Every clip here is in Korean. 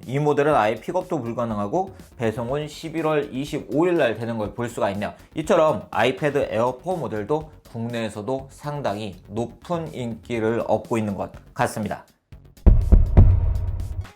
이 모델은 아예 픽업도 불가능하고 배송은 11월 25일 날 되는 걸 볼 수가 있네요. 이처럼 아이패드 에어 4 모델도 국내에서도 상당히 높은 인기를 얻고 있는 것 같습니다.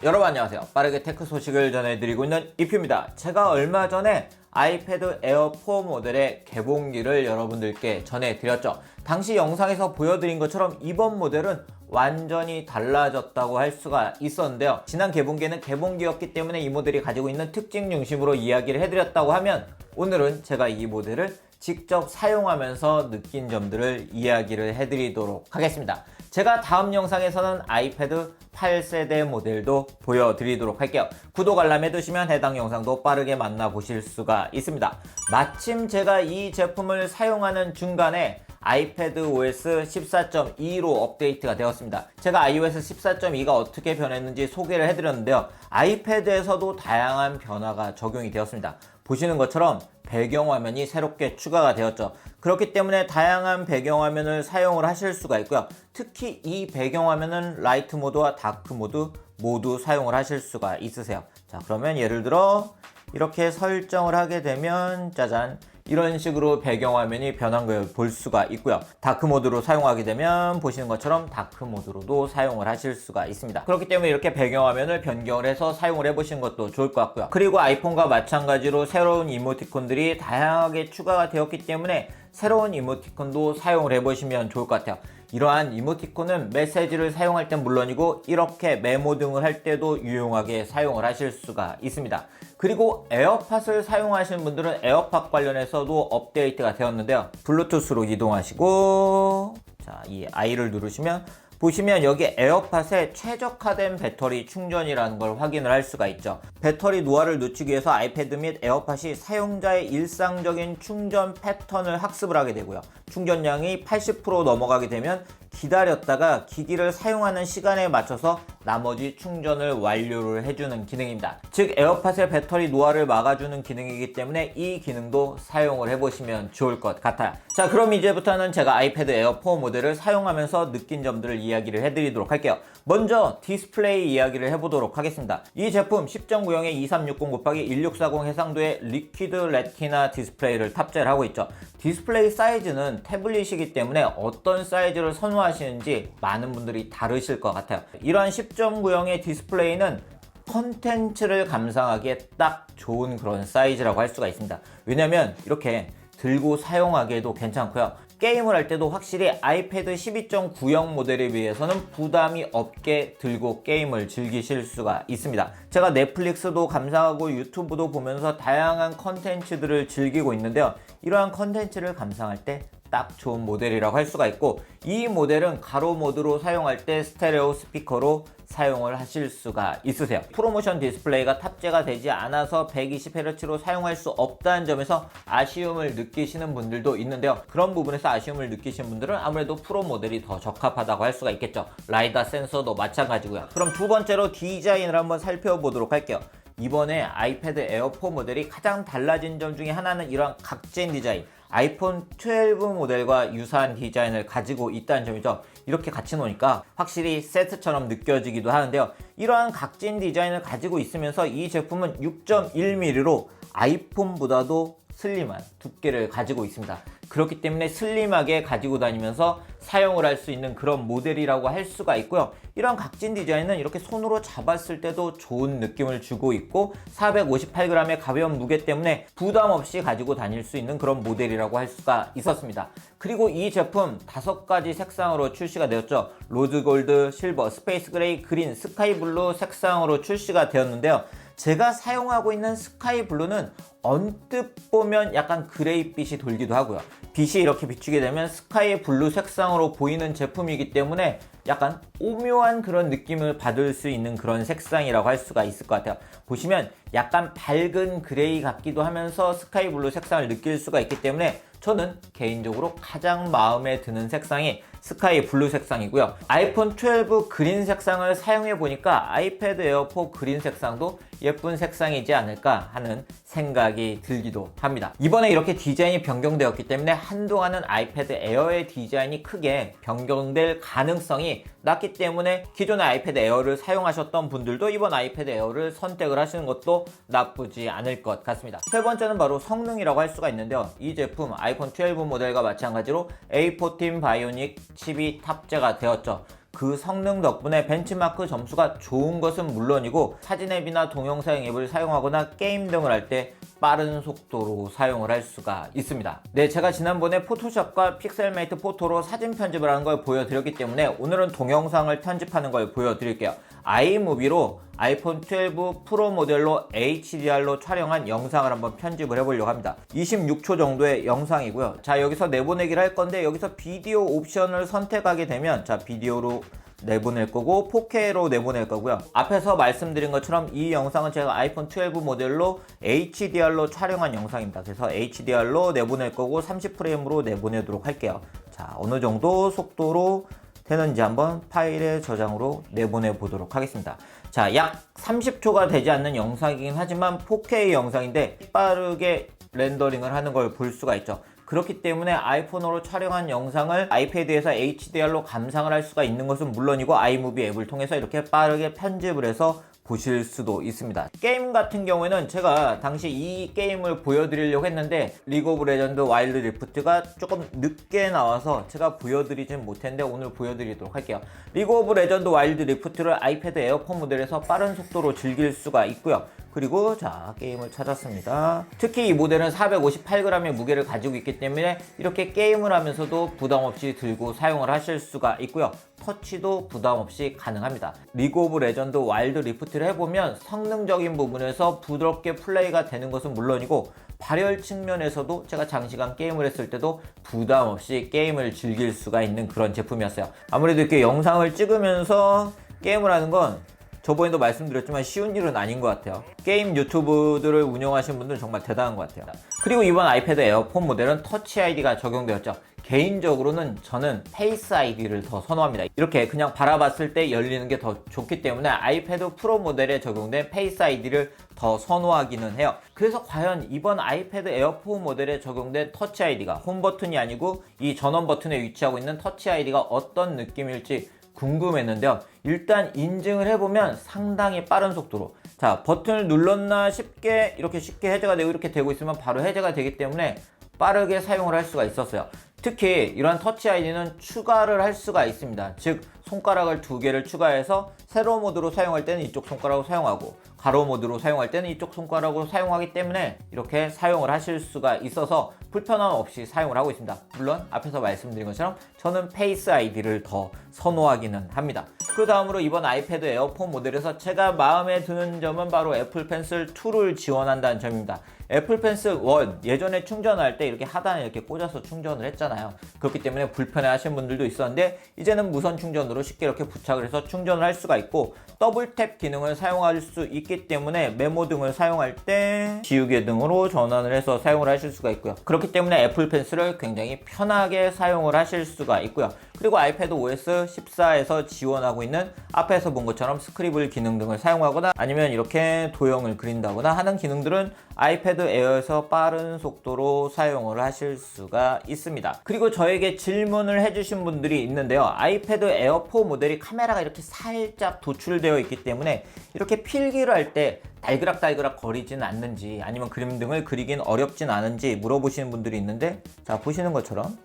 여러분 안녕하세요. 빠르게 테크 소식을 전해드리고 있는 이퓨입니다. 제가 얼마 전에 아이패드 에어 4 모델의 개봉기를 여러분들께 전해드렸죠. 당시 영상에서 보여드린 것처럼 이번 모델은 완전히 달라졌다고 할 수가 있었는데요. 지난 개봉기는 개봉기였기 때문에 이 모델이 가지고 있는 특징 중심으로 이야기를 해드렸다고 하면, 오늘은 제가 이 모델을 직접 사용하면서 느낀 점들을 이야기를 해드리도록 하겠습니다. 제가 다음 영상에서는 아이패드 8세대 모델도 보여드리도록 할게요. 구독 알람 해두시면 해당 영상도 빠르게 만나보실 수가 있습니다. 마침 제가 이 제품을 사용하는 중간에 아이패드 OS 14.2로 업데이트가 되었습니다. 제가 iOS 14.2가 어떻게 변했는지 소개를 해드렸는데요. 아이패드에서도 다양한 변화가 적용이 되었습니다. 보시는 것처럼 배경화면이 새롭게 추가가 되었죠. 그렇기 때문에 다양한 배경화면을 사용을 하실 수가 있고요. 특히 이 배경화면은 라이트 모드와 다크 모드 모두 사용을 하실 수가 있으세요. 자, 그러면 예를 들어 이렇게 설정을 하게 되면 짜잔, 이런 식으로 배경화면이 변한 걸 볼 수가 있고요. 다크 모드로 사용하게 되면 보시는 것처럼 다크 모드로도 사용을 하실 수가 있습니다. 그렇기 때문에 이렇게 배경화면을 변경을 해서 사용을 해보시는 것도 좋을 것 같고요. 그리고 아이폰과 마찬가지로 새로운 이모티콘들이 다양하게 추가가 되었기 때문에 새로운 이모티콘도 사용을 해보시면 좋을 것 같아요. 이러한 이모티콘은 메시지를 사용할 땐 물론이고 이렇게 메모 등을 할 때도 유용하게 사용을 하실 수가 있습니다. 그리고 에어팟을 사용하시는 분들은 에어팟 관련해서도 업데이트가 되었는데요. 블루투스로 이동하시고, 자, 이 I를 누르시면 보시면 여기 에어팟에 최적화된 배터리 충전이라는 걸 확인을 할 수가 있죠. 배터리 노화를 늦추기 위해서 아이패드 및 에어팟이 사용자의 일상적인 충전 패턴을 학습을 하게 되고요. 충전량이 80% 넘어가게 되면 기다렸다가 기기를 사용하는 시간에 맞춰서 나머지 충전을 완료를 해주는 기능입니다. 즉 에어팟의 배터리 노화를 막아주는 기능이기 때문에 이 기능도 사용을 해보시면 좋을 것 같아요. 자, 그럼 이제부터는 제가 아이패드 에어 4 모델을 사용하면서 느낀 점들을 이야기를 해드리도록 할게요. 먼저 디스플레이 이야기를 해보도록 하겠습니다. 이 제품 10.9형의 2360/1640 해상도의 리퀴드 레티나 디스플레이를 탑재를 하고 있죠. 디스플레이 사이즈는 태블릿이기 때문에 어떤 사이즈를 선호하시는지 많은 분들이 다르실 것 같아요. 이러한 10.9형의 디스플레이는 컨텐츠를 감상하기에 딱 좋은 그런 사이즈라고 할 수가 있습니다. 왜냐면 이렇게 들고 사용하기에도 괜찮고요. 게임을 할 때도 확실히 아이패드 12.9형 모델에 비해서는 부담이 없게 들고 게임을 즐기실 수가 있습니다. 제가 넷플릭스도 감상하고 유튜브도 보면서 다양한 컨텐츠들을 즐기고 있는데요. 이러한 컨텐츠를 감상할 때 딱 좋은 모델이라고 할 수가 있고, 이 모델은 가로 모드로 사용할 때 스테레오 스피커로 사용을 하실 수가 있으세요. 프로모션 디스플레이가 탑재가 되지 않아서 120Hz로 사용할 수 없다는 점에서 아쉬움을 느끼시는 분들도 있는데요. 그런 부분에서 아쉬움을 느끼시는 분들은 아무래도 프로 모델이 더 적합하다고 할 수가 있겠죠. 라이다 센서도 마찬가지고요. 그럼 두 번째로 디자인을 한번 살펴보도록 할게요. 이번에 아이패드 에어 4 모델이 가장 달라진 점 중에 하나는 이러한 각진 디자인, 아이폰 12 모델과 유사한 디자인을 가지고 있다는 점이죠. 이렇게 같이 놓으니까 확실히 세트처럼 느껴지기도 하는데요. 이러한 각진 디자인을 가지고 있으면서 이 제품은 6.1mm로 아이폰보다도 슬림한 두께를 가지고 있습니다. 그렇기 때문에 슬림하게 가지고 다니면서 사용을 할 수 있는 그런 모델이라고 할 수가 있고요. 이런 각진 디자인은 이렇게 손으로 잡았을 때도 좋은 느낌을 주고 있고 458g의 가벼운 무게 때문에 부담 없이 가지고 다닐 수 있는 그런 모델이라고 할 수가 있었습니다. 그리고 이 제품 5가지 색상으로 출시가 되었죠. 로즈 골드, 실버, 스페이스 그레이, 그린, 스카이 블루 색상으로 출시가 되었는데요. 제가 사용하고 있는 스카이 블루는 언뜻 보면 약간 그레이빛이 돌기도 하고요. 빛이 이렇게 비추게 되면 스카이 블루 색상으로 보이는 제품이기 때문에 약간 오묘한 그런 느낌을 받을 수 있는 그런 색상이라고 할 수가 있을 것 같아요. 보시면 약간 밝은 그레이 같기도 하면서 스카이 블루 색상을 느낄 수가 있기 때문에 저는 개인적으로 가장 마음에 드는 색상이 스카이 블루 색상이고요. 아이폰 12 그린 색상을 사용해 보니까 아이패드 에어 4 그린 색상도 예쁜 색상이지 않을까 하는 생각이 들기도 합니다. 이번에 이렇게 디자인이 변경되었기 때문에 한동안은 아이패드 에어의 디자인이 크게 변경될 가능성이 났기 때문에 기존의 아이패드 에어를 사용하셨던 분들도 이번 아이패드 에어를 선택을 하시는 것도 나쁘지 않을 것 같습니다. 세 번째는 바로 성능이라고 할 수가 있는데요. 이 제품 아이폰 12 모델과 마찬가지로 A14 바이오닉 칩이 탑재가 되었죠. 그 성능 덕분에 벤치마크 점수가 좋은 것은 물론이고 사진 앱이나 동영상 앱을 사용하거나 게임 등을 할 때 빠른 속도로 사용을 할 수가 있습니다. 네, 제가 지난번에 포토샵과 픽셀메이트 포토로 사진 편집을 하는 걸 보여드렸기 때문에 오늘은 동영상을 편집하는 걸 보여드릴게요. 아이무비로 아이폰 12 프로 모델로 HDR로 촬영한 영상을 한번 편집을 해보려고 합니다. 26초 정도의 영상이고요. 자, 여기서 내보내기를 할 건데 여기서 비디오 옵션을 선택하게 되면 자, 비디오로 내보낼 거고 4K로 내보낼 거고요. 앞에서 말씀드린 것처럼 이 영상은 제가 아이폰 12 모델로 HDR로 촬영한 영상입니다. 그래서 HDR로 내보낼 거고 30프레임으로 내보내도록 할게요. 자, 어느 정도 속도로 되는지 한번 파일에 저장으로 내보내 보도록 하겠습니다. 자, 약 30초가 되지 않는 영상이긴 하지만 4K 영상인데 빠르게 렌더링을 하는 걸 볼 수가 있죠. 그렇기 때문에 아이폰으로 촬영한 영상을 아이패드에서 HDR로 감상을 할 수가 있는 것은 물론이고 아이무비 앱을 통해서 이렇게 빠르게 편집을 해서 보실 수도 있습니다. 게임 같은 경우에는 제가 당시 이 게임을 보여드리려고 했는데 리그 오브 레전드 와일드 리프트가 조금 늦게 나와서 제가 보여드리진 못했는데 오늘 보여드리도록 할게요. 리그 오브 레전드 와일드 리프트를 아이패드 에어4 모델에서 빠른 속도로 즐길 수가 있고요. 그리고 자, 게임을 찾았습니다. 특히 이 모델은 458g의 무게를 가지고 있기 때문에 이렇게 게임을 하면서도 부담 없이 들고 사용을 하실 수가 있고요. 터치도 부담 없이 가능합니다. 리그 오브 레전드 와일드 리프트를 해보면 성능적인 부분에서 부드럽게 플레이가 되는 것은 물론이고 발열 측면에서도 제가 장시간 게임을 했을 때도 부담 없이 게임을 즐길 수가 있는 그런 제품이었어요. 아무래도 이렇게 영상을 찍으면서 게임을 하는 건 저번에도 말씀드렸지만 쉬운 일은 아닌 것 같아요. 게임 유튜브들을 운영하시는 분들은 정말 대단한 것 같아요. 그리고 이번 아이패드 에어4 모델은 터치 아이디가 적용되었죠. 개인적으로는 저는 페이스 아이디를 더 선호합니다. 이렇게 그냥 바라봤을 때 열리는 게 더 좋기 때문에 아이패드 프로 모델에 적용된 페이스 아이디를 더 선호하기는 해요. 그래서 과연 이번 아이패드 에어4 모델에 적용된 터치 아이디가 홈 버튼이 아니고 이 전원 버튼에 위치하고 있는 터치 아이디가 어떤 느낌일지 궁금했는데요. 일단 인증을 해보면 상당히 빠른 속도로 자, 버튼을 눌렀나 쉽게 이렇게 쉽게 해제가 되고 이렇게 되고 있으면 바로 해제가 되기 때문에 빠르게 사용을 할 수가 있었어요. 특히 이러한 터치 아이디는 추가를 할 수가 있습니다. 즉 손가락을 2개를 추가해서 세로 모드로 사용할 때는 이쪽 손가락으로 사용하고 가로 모드로 사용할 때는 이쪽 손가락으로 사용하기 때문에 이렇게 사용을 하실 수가 있어서 불편함 없이 사용을 하고 있습니다. 물론 앞에서 말씀드린 것처럼 저는 페이스 아이디를 더 선호하기는 합니다. 그 다음으로 이번 아이패드 에어4 모델에서 제가 마음에 드는 점은 바로 애플 펜슬 2를 지원한다는 점입니다. 애플 펜슬 1 예전에 충전할 때 이렇게 하단에 이렇게 꽂아서 충전을 했잖아요. 그렇기 때문에 불편해 하시는 분들도 있었는데 이제는 무선 충전으로 쉽게 이렇게 부착을 해서 충전을 할 수가 있고 더블 탭 기능을 사용할 수 있기 때문에 메모 등을 사용할 때 지우개 등으로 전환을 해서 사용을 하실 수가 있고요. 그렇기 때문에 애플 펜슬을 굉장히 편하게 사용을 하실 수가 있고요. 그리고 아이패드 OS 14에서 지원하고 있는 앞에서 본 것처럼 스크리블 기능 등을 사용하거나 아니면 이렇게 도형을 그린다거나 하는 기능들은 아이패드 에어에서 빠른 속도로 사용을 하실 수가 있습니다. 그리고 저에게 질문을 해주신 분들이 있는데요. 아이패드 에어4 모델이 카메라가 이렇게 살짝 도출되어 있기 때문에 이렇게 필기를 할 때 달그락달그락 거리지는 않는지 아니면 그림 등을 그리긴 어렵진 않은지 물어보시는 분들이 있는데 자, 보시는 것처럼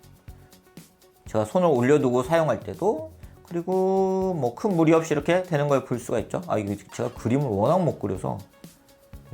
제가 손을 올려두고 사용할 때도 그리고 뭐 큰 무리 없이 이렇게 되는 걸 볼 수가 있죠. 이거 제가 그림을 워낙 못 그려서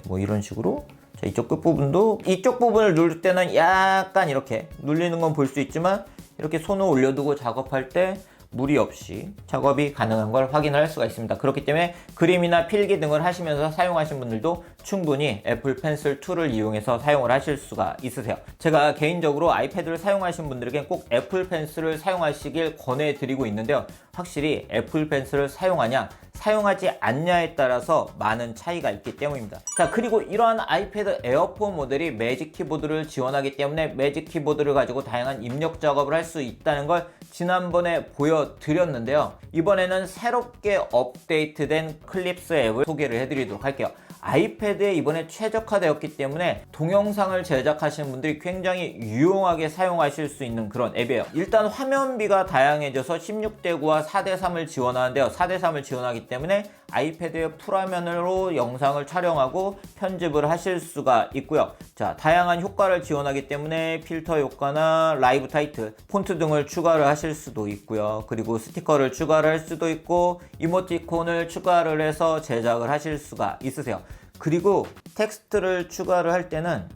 뭐 이런 식으로 자, 이쪽 끝부분도 이쪽 부분을 누를 때는 약간 이렇게 눌리는 건 볼 수 있지만 이렇게 손을 올려두고 작업할 때 무리 없이 작업이 가능한 걸 확인할 수가 있습니다. 그렇기 때문에 그림이나 필기 등을 하시면서 사용하신 분들도 충분히 애플 펜슬 2를 이용해서 사용을 하실 수가 있으세요. 제가 개인적으로 아이패드를 사용하신 분들에게 꼭 애플 펜슬을 사용하시길 권해드리고 있는데요. 확실히 애플 펜슬을 사용하냐 사용하지 않냐에 따라서 많은 차이가 있기 때문입니다. 자, 그리고 이러한 아이패드 에어4 모델이 매직 키보드를 지원하기 때문에 매직 키보드를 가지고 다양한 입력 작업을 할 수 있다는 걸 지난번에 보여드렸는데요. 이번에는 새롭게 업데이트된 클립스 앱을 소개를 해드리도록 할게요. 아이패드에 이번에 최적화되었기 때문에 동영상을 제작하시는 분들이 굉장히 유용하게 사용하실 수 있는 그런 앱이에요. 일단 화면비가 다양해져서 16:9와 4:3을 지원하는데요. 4:3을 지원하기 때문에 아이패드의 풀화면으로 영상을 촬영하고 편집을 하실 수가 있고요. 자, 다양한 효과를 지원하기 때문에 필터 효과나 라이브 타이틀, 폰트 등을 추가를 하실 수도 있고요. 그리고 스티커를 추가를 할 수도 있고 이모티콘을 추가를 해서 제작을 하실 수가 있으세요. 그리고 텍스트를 추가를 할 때는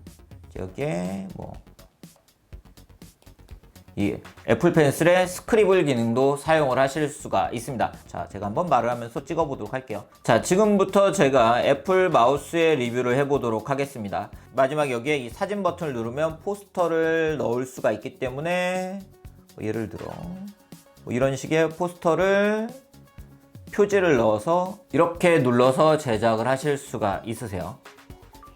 여기에 이 애플 펜슬의 스크리블 기능도 사용을 하실 수가 있습니다. 자, 제가 한번 말을 하면서 찍어 보도록 할게요. 자, 지금부터 제가 애플 마우스의 리뷰를 해보도록 하겠습니다. 마지막 여기에 이 사진 버튼을 누르면 포스터를 넣을 수가 있기 때문에 예를 들어 이런 식의 포스터를 표지를 넣어서 이렇게 눌러서 제작을 하실 수가 있으세요.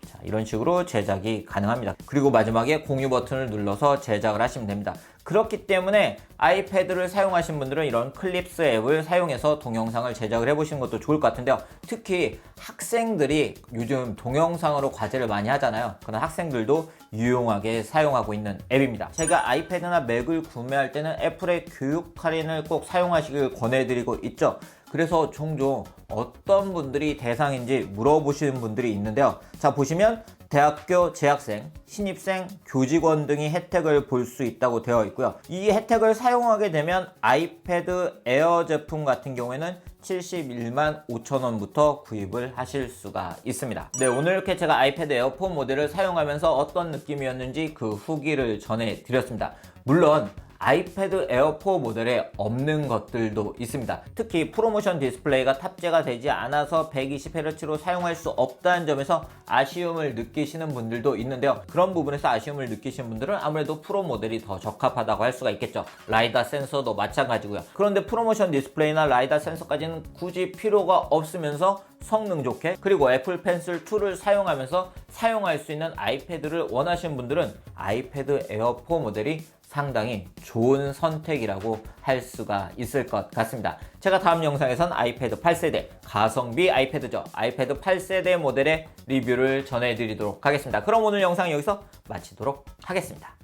자, 이런 식으로 제작이 가능합니다. 그리고 마지막에 공유 버튼을 눌러서 제작을 하시면 됩니다. 그렇기 때문에 아이패드를 사용하신 분들은 이런 클립스 앱을 사용해서 동영상을 제작을 해보시는 것도 좋을 것 같은데요. 특히 학생들이 요즘 동영상으로 과제를 많이 하잖아요. 그런 학생들도 유용하게 사용하고 있는 앱입니다. 제가 아이패드나 맥을 구매할 때는 애플의 교육 할인을 꼭 사용하시길 권해드리고 있죠. 그래서 종종 어떤 분들이 대상인지 물어보시는 분들이 있는데요. 자, 보시면 대학교 재학생, 신입생, 교직원 등이 혜택을 볼 수 있다고 되어 있고요. 이 혜택을 사용하게 되면 아이패드 에어 제품 같은 경우에는 71만 5천 원부터 구입을 하실 수가 있습니다. 네, 오늘 이렇게 제가 아이패드 에어4 모델을 사용하면서 어떤 느낌이었는지 그 후기를 전해드렸습니다. 물론 아이패드 에어4 모델에 없는 것들도 있습니다. 특히 프로모션 디스플레이가 탑재가 되지 않아서 120Hz로 사용할 수 없다는 점에서 아쉬움을 느끼시는 분들도 있는데요. 그런 부분에서 아쉬움을 느끼시는 분들은 아무래도 프로 모델이 더 적합하다고 할 수가 있겠죠. 라이다 센서도 마찬가지고요. 그런데 프로모션 디스플레이나 라이다 센서까지는 굳이 필요가 없으면서 성능 좋게, 그리고 애플 펜슬 2를 사용하면서 사용할 수 있는 아이패드를 원하시는 분들은 아이패드 에어4 모델이 상당히 좋은 선택이라고 할 수가 있을 것 같습니다. 제가 다음 영상에선 아이패드 8세대, 가성비 아이패드죠. 아이패드 8세대 모델의 리뷰를 전해드리도록 하겠습니다. 그럼 오늘 영상 여기서 마치도록 하겠습니다.